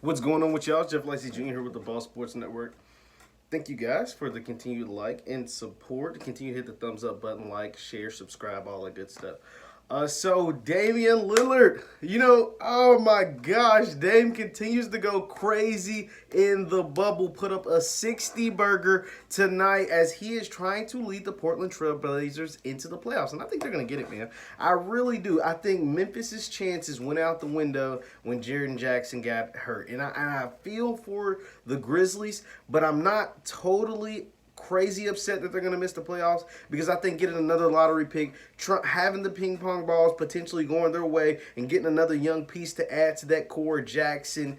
What's going on with y'all? Jeff Lightsy Jr. here with the Ball Sports Network. Thank you guys for the continued like and support. Continue to hit the thumbs up button, like, share, subscribe, all that good stuff. So Damian Lillard, oh my gosh, Dame continues to go crazy in the bubble. Put up a 60 burger tonight as he is trying to lead the Portland Trailblazers into the playoffs. And I think they're going to get it, man. I really do. I think Memphis's chances went out the window when Jaren Jackson got hurt. And I feel for the Grizzlies, but I'm not totally crazy upset that they're going to miss the playoffs because I think getting another lottery pick, having the ping pong balls potentially going their way, and getting another young piece to add to that core, Jackson,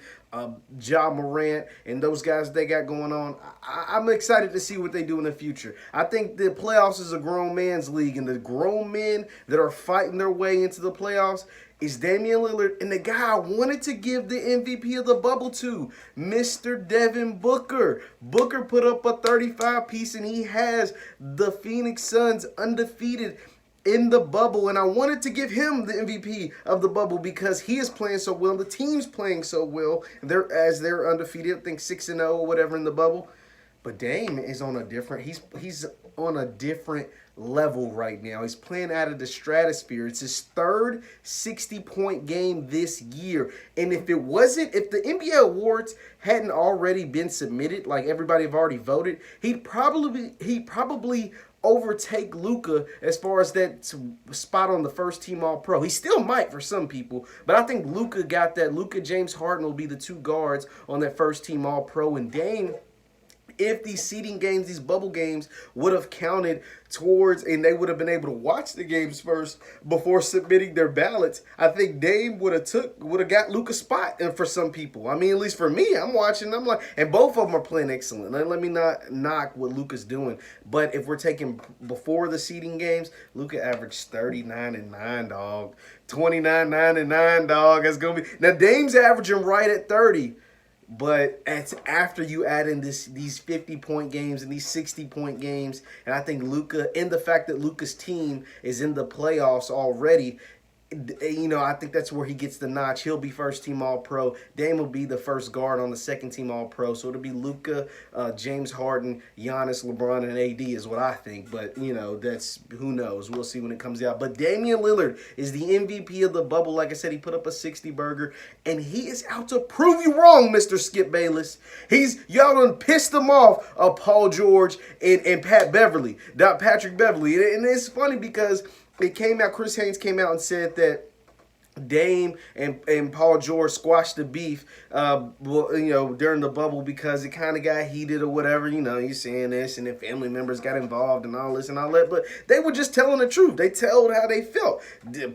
Ja Morant, and those guys they got going on, I'm excited to see what they do in the future. I think the playoffs is a grown man's league, and the grown men that are fighting their way into the playoffs is Damian Lillard and the guy I wanted to give the MVP of the bubble to, Mr. Devin Booker. Booker put up a 35 piece and he has the Phoenix Suns undefeated in the bubble, and I wanted to give him the MVP of the bubble because he is playing so well. The team's playing so well. They're undefeated, I think 6-0 or whatever in the bubble. But Dame is on a different. He's on a different level right now. He's playing out of the stratosphere. It's his third 60-point game this year. And if the NBA awards hadn't already been submitted, like everybody have already voted, he'd probably overtake Luka as far as that spot on the first team All-Pro. He still might for some people, but I think Luka got that. Luka, James Harden will be the two guards on that first team All-Pro, and Dame, if these seeding games, these bubble games would have counted towards, and they would have been able to watch the games first before submitting their ballots, I think Dame would have got Luka's spot. And for some people, I mean, at least for me, I'm watching, I'm like, and both of them are playing excellent. Let me not knock what Luka's doing, but if we're taking before the seeding games, Luka averaged 39-9, dog, 29-9, dog. That's gonna be now. Dame's averaging right at 30. But it's after you add in these 50-point games and these 60-point games, and I think Luka, and the fact that Luka's team is in the playoffs already, I think that's where he gets the notch. He'll be first team All-Pro. Dame will be the first guard on the second team All-Pro. So it'll be Luka, James Harden, Giannis, LeBron, and AD is what I think. But that's who knows. We'll see when it comes out. But Damian Lillard is the MVP of the bubble. Like I said, he put up a 60 burger, and he is out to prove you wrong, Mr. Skip Bayless. Y'all done pissed him off, Paul George and Patrick Beverly, and it's funny because it came out, Chris Haynes came out and said that Dame and Paul George squashed the beef, during the bubble because it kind of got heated or whatever. You're saying this, and then family members got involved and all this and all that. But they were just telling the truth. They told how they felt.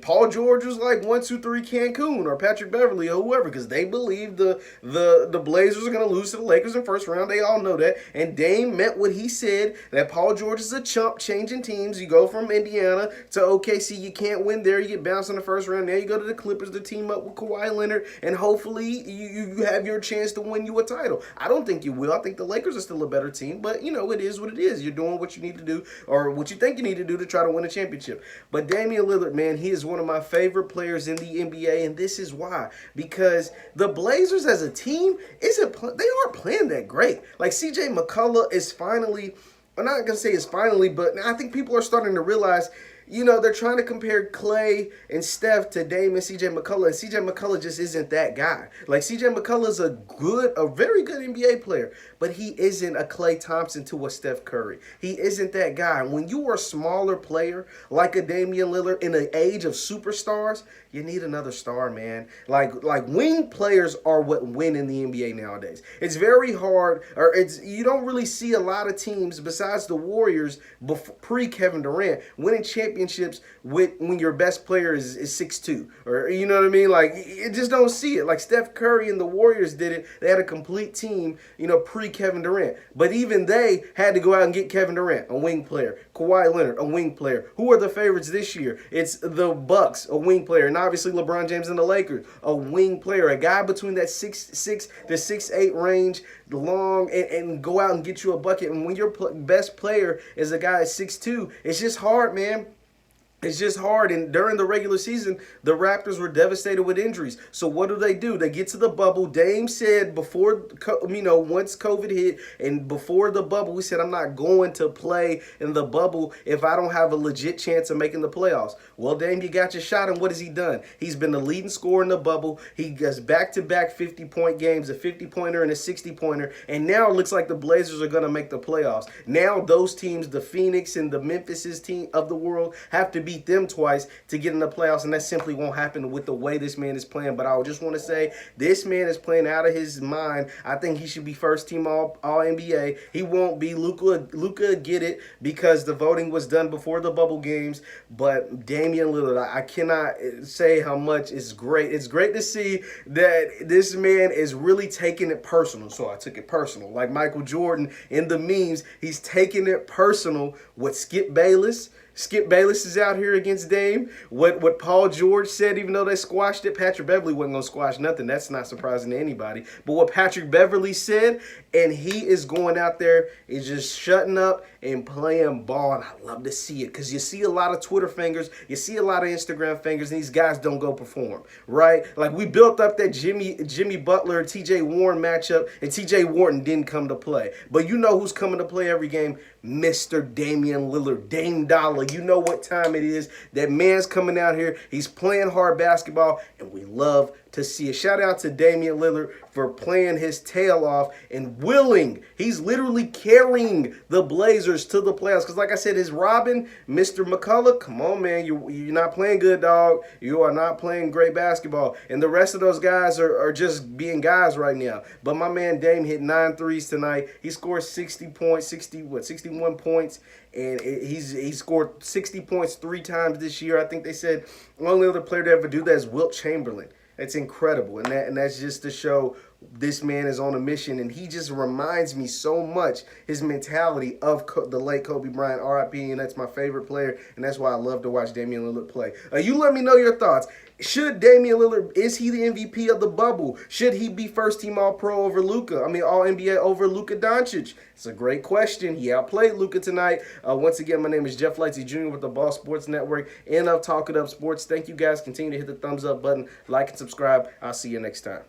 Paul George was like 1, 2, 3 Cancun, or Patrick Beverly or whoever, because they believed the Blazers are going to lose to the Lakers in first round. They all know that. And Dame meant what he said, that Paul George is a chump changing teams. You go from Indiana to OKC, you can't win there. You get bounced in the first round. Now you go to the Clippers to team up with Kawhi Leonard, and hopefully you have your chance to win you a title. I don't think you will. I think the Lakers are still a better team, but it is what it is. You're doing what you need to do, or what you think you need to do to try to win a championship. But Damian Lillard, man, he is one of my favorite players in the NBA, and this is why. Because the Blazers as a team they aren't playing that great. Like CJ McCullough is finally, I'm not gonna say it's finally, but I think people are starting to realize, they're trying to compare Clay and Steph to Dame and CJ McCullough, and CJ McCullough just isn't that guy. Like, CJ McCullough is a very good NBA player, but he isn't a Klay Thompson to a Steph Curry. He isn't that guy. When you are a smaller player like a Damian Lillard in the age of superstars, you need another star, man. Like wing players are what win in the NBA nowadays. It's very hard, or you don't really see a lot of teams besides the Warriors pre Kevin Durant winning championships when your best player is 6'2", or you know what I mean? Like, you just don't see it. Like Steph Curry and the Warriors did it. They had a complete team, pre Kevin Durant. But even they had to go out and get Kevin Durant, a wing player. Kawhi Leonard, a wing player. Who are the favorites this year? It's the Bucks, a wing player. And obviously LeBron James and the Lakers, a wing player. A guy between that 6'6" to 6'8" range, long, and go out and get you a bucket. And when your best player is a guy at 6'2", it's just hard, man. It's just hard. And during the regular season, the Raptors were devastated with injuries. So what do? They get to the bubble. Dame said before, once COVID hit and before the bubble, he said, I'm not going to play in the bubble if I don't have a legit chance of making the playoffs. Well, Dame, you got your shot. And what has he done? He's been the leading scorer in the bubble. He gets back-to-back 50-point games, a 50-pointer and a 60-pointer. And now it looks like the Blazers are going to make the playoffs. Now those teams, the Phoenix and the Memphis's team of the world, have to beat them twice to get in the playoffs, and that simply won't happen with the way this man is playing. But I just want to say this man is playing out of his mind. I think he should be first team all NBA. He won't be. Luka get it because the voting was done before the bubble games. But Damian Lillard, I cannot say how much it's great. It's great to see that this man is really taking it personal. So I took it personal. Like Michael Jordan in the memes, he's taking it personal with Skip Bayless. Skip Bayless is out here against Dame. What Paul George said, even though they squashed it, Patrick Beverley wasn't going to squash nothing. That's not surprising to anybody. But what Patrick Beverley said, and he is going out there, is just shutting up and playing ball. And I love to see it because you see a lot of Twitter fingers, you see a lot of Instagram fingers, and these guys don't go perform, right? Like we built up that Jimmy Butler, TJ Warren matchup, and TJ Warren didn't come to play. But you know who's coming to play every game? Mr. Damian Lillard, Dame Dolla. You know what time it is. That man's coming out here. He's playing hard basketball, and we love to see it. Shout out to Damian Lillard for playing his tail off and willing. He's literally carrying the Blazers to the playoffs. Because like I said, his Robin, Mr. McCullough, come on, man. You're not playing good, dog. You are not playing great basketball. And the rest of those guys are just being guys right now. But my man Dame hit 9 threes tonight. He scored 61 points. And he scored 60 points 3 times this year. I think they said the only other player to ever do that is Wilt Chamberlain. It's incredible, and that's just to show this man is on a mission, and he just reminds me so much his mentality of the late Kobe Bryant, R.I.P., and that's my favorite player, and that's why I love to watch Damian Lillard play. You let me know your thoughts. Should Damian Lillard, is he the MVP of the bubble? Should he be first-team All-Pro over Luka? All-NBA over Luka Doncic? It's a great question. He outplayed Luka tonight. Once again, my name is Jeff Lightsy Jr. with the Ball Sports Network and of Talk It Up Sports. Thank you guys. Continue to hit the thumbs up button, like and subscribe. I'll see you next time.